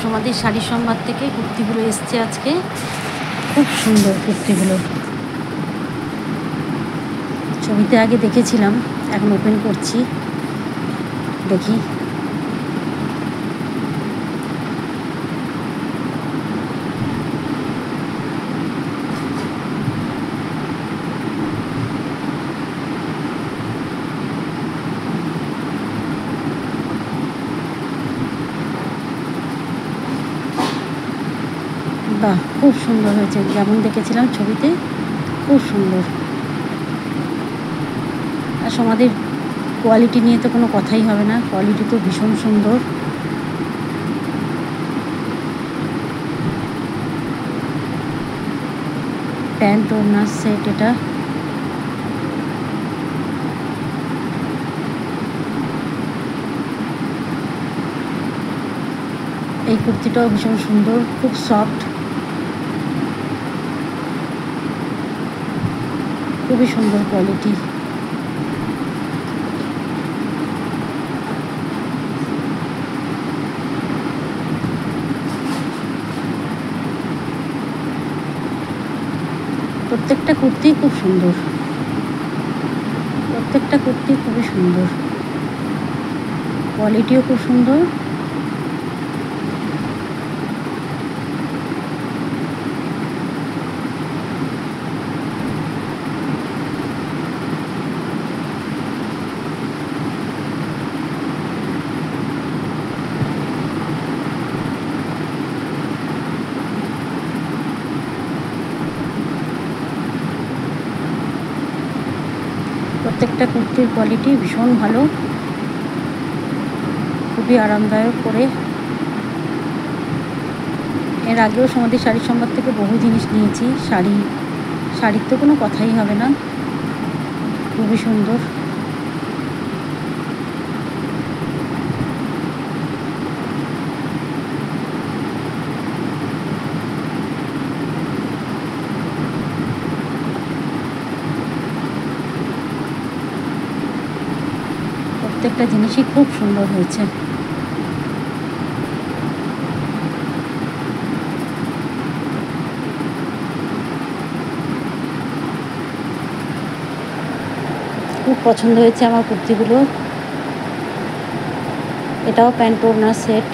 সমাধির শাড়ি সম্ভার থেকে কুর্তিগুলো এসছে আজকে। খুব সুন্দর কুর্তিগুলো। ছবিতে আগে দেখেছিলাম, এখন ওপেন করছি, দেখি। বাহ, খুব সুন্দর হয়েছে, যেমন দেখেছিলাম ছবিতে, খুব সুন্দর। আর সমাধির কোয়ালিটি নিয়ে তো কোনো কথাই হবে না, কোয়ালিটি তো ভীষণ সুন্দর। প্যান্ট ওড়নার সেট এটা। এই কুর্তিটাও ভীষণ সুন্দর, খুব সফট, খুবই সুন্দর কোয়ালিটি। প্রত্যেকটা কুর্তি খুব সুন্দর, প্রত্যেকটা কুর্তি খুবই সুন্দর, কোয়ালিটিও খুব সুন্দর। প্রত্যেকটা কুর্তির কোয়ালিটি ভীষণ ভালো, খুবই আরামদায়ক পরে। এর আগেও সমাধির শাড়ি সম্ভার থেকে বহু জিনিস নিয়েছি। শাড়ির তো কোনো কথাই হবে না, খুবই সুন্দর। প্রত্যেকটা জিনিসই খুব সুন্দর হয়েছে। খুব পছন্দ হয়েছে আমার কুর্তিগুলো। এটাও প্যান্ট ওড়নার সেট।